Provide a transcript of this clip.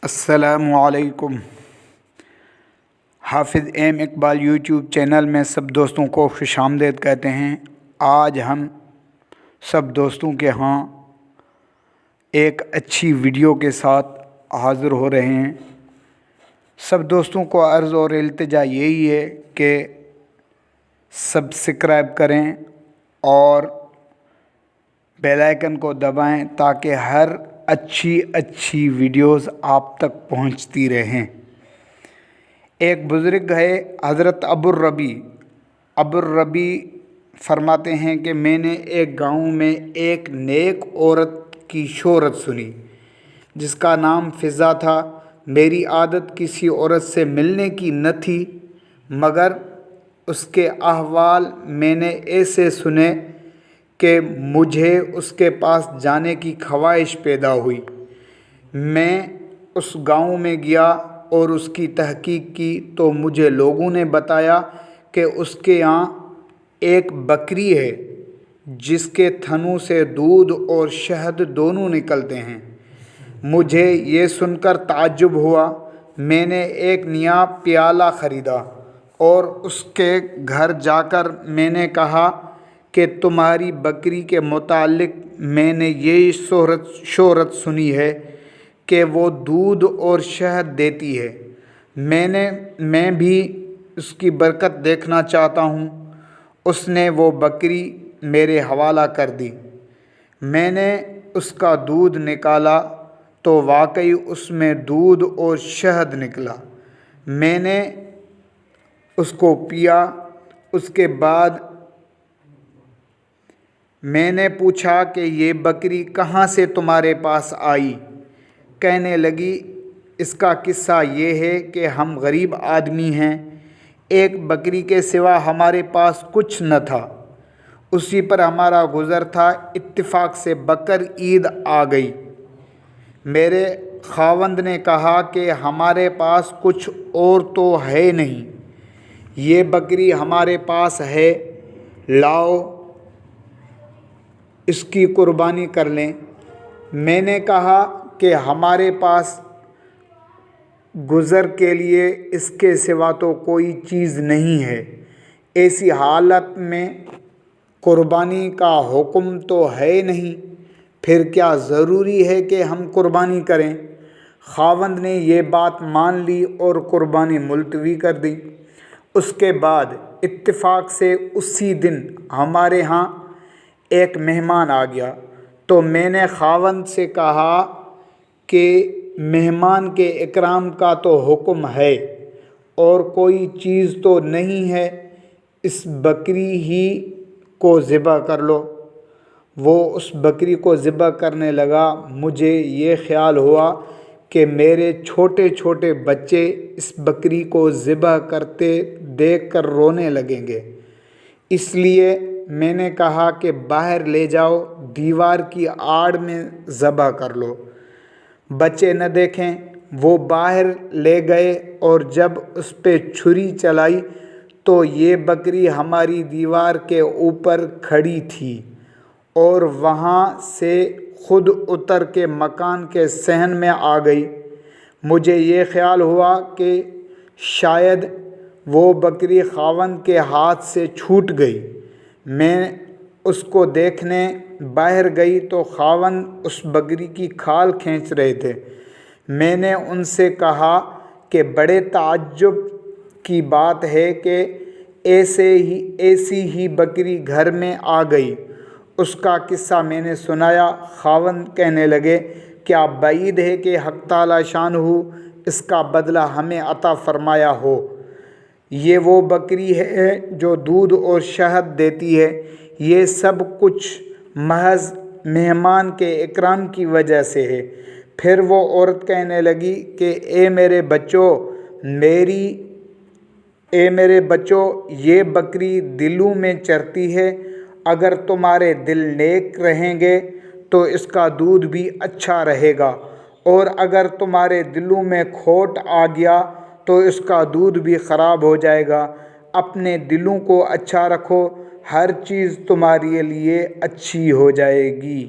السلام علیکم۔ حافظ ایم اقبال یوٹیوب چینل میں سب دوستوں کو خوش آمدید کہتے ہیں۔ آج ہم سب دوستوں کے ہاں ایک اچھی ویڈیو کے ساتھ حاضر ہو رہے ہیں۔ سب دوستوں کو عرض اور التجا یہی ہے کہ سبسکرائب کریں اور بیل آئیکن کو دبائیں تاکہ ہر اچھی ویڈیوز آپ تک پہنچتی رہیں۔ ایک بزرگ ہے حضرت ابو الربیع فرماتے ہیں کہ میں نے ایک گاؤں میں ایک نیک عورت کی شہرت سنی جس کا نام فضہ تھا۔ میری عادت کسی عورت سے ملنے کی نہ تھی، مگر اس کے احوال میں نے ایسے سنے کہ مجھے اس کے پاس جانے کی خواہش پیدا ہوئی۔ میں اس گاؤں میں گیا اور اس کی تحقیق کی تو مجھے لوگوں نے بتایا کہ اس کے یہاں ایک بکری ہے جس کے تھنوں سے دودھ اور شہد دونوں نکلتے ہیں۔ مجھے یہ سن کر تعجب ہوا۔ میں نے ایک نیا پیالہ خریدا اور اس کے گھر جا کر میں نے کہا کہ تمہاری بکری کے متعلق میں نے یہ شہرت سنی ہے کہ وہ دودھ اور شہد دیتی ہے۔ میں بھی اس کی برکت دیکھنا چاہتا ہوں۔ اس نے وہ بکری میرے حوالہ کر دی۔ میں نے اس کا دودھ نکالا تو واقعی اس میں دودھ اور شہد نکلا۔ میں نے اس کو پیا۔ اس کے بعد میں نے پوچھا کہ یہ بکری کہاں سے تمہارے پاس آئی؟ کہنے لگی، اس کا قصہ یہ ہے کہ ہم غریب آدمی ہیں، ایک بکری کے سوا ہمارے پاس کچھ نہ تھا، اسی پر ہمارا گزر تھا۔ اتفاق سے بقر عید آ گئی۔ میرے خاوند نے کہا کہ ہمارے پاس کچھ اور تو ہے نہیں، یہ بکری ہمارے پاس ہے، لاؤ اس کی قربانی کر لیں۔ میں نے کہا کہ ہمارے پاس گزر کے لیے اس کے سوا تو کوئی چیز نہیں ہے، ایسی حالت میں قربانی کا حکم تو ہے نہیں، پھر کیا ضروری ہے کہ ہم قربانی کریں؟ خاوند نے یہ بات مان لی اور قربانی ملتوی کر دی۔ اس کے بعد اتفاق سے اسی دن ہمارے ہاں ایک مہمان آ گیا تو میں نے خاوند سے کہا کہ مہمان کے اکرام کا تو حکم ہے اور کوئی چیز تو نہیں ہے، اس بکری ہی کو ذبح کر لو۔ وہ اس بکری کو ذبح کرنے لگا۔ مجھے یہ خیال ہوا کہ میرے چھوٹے بچے اس بکری کو ذبح کرتے دیکھ کر رونے لگیں گے، اس لیے میں نے کہا کہ باہر لے جاؤ، دیوار کی آڑ میں ذبح کر لو، بچے نہ دیکھیں۔ وہ باہر لے گئے اور جب اس پہ چھری چلائی تو یہ بکری ہماری دیوار کے اوپر کھڑی تھی اور وہاں سے خود اتر کے مکان کے صحن میں آ گئی۔ مجھے یہ خیال ہوا کہ شاید وہ بکری خاوند کے ہاتھ سے چھوٹ گئی۔ میں اس کو دیکھنے باہر گئی تو خاوند اس بکری کی کھال کھینچ رہے تھے۔ میں نے ان سے کہا کہ بڑے تعجب کی بات ہے کہ ایسی ہی بکری گھر میں آ گئی۔ اس کا قصہ میں نے سنایا۔ خاوند کہنے لگے، کیا بعید ہے کہ حق تعالی شانہ اس کا بدلہ ہمیں عطا فرمایا ہو؟ یہ وہ بکری ہے جو دودھ اور شہد دیتی ہے۔ یہ سب کچھ محض مہمان کے اکرام کی وجہ سے ہے۔ پھر وہ عورت کہنے لگی کہ اے میرے بچوں، یہ بکری دلوں میں چرتی ہے، اگر تمہارے دل نیک رہیں گے تو اس کا دودھ بھی اچھا رہے گا، اور اگر تمہارے دلوں میں کھوٹ آ گیا تو اس کا دودھ بھی خراب ہو جائے گا۔ اپنے دلوں کو اچھا رکھو، ہر چیز تمہارے لیے اچھی ہو جائے گی۔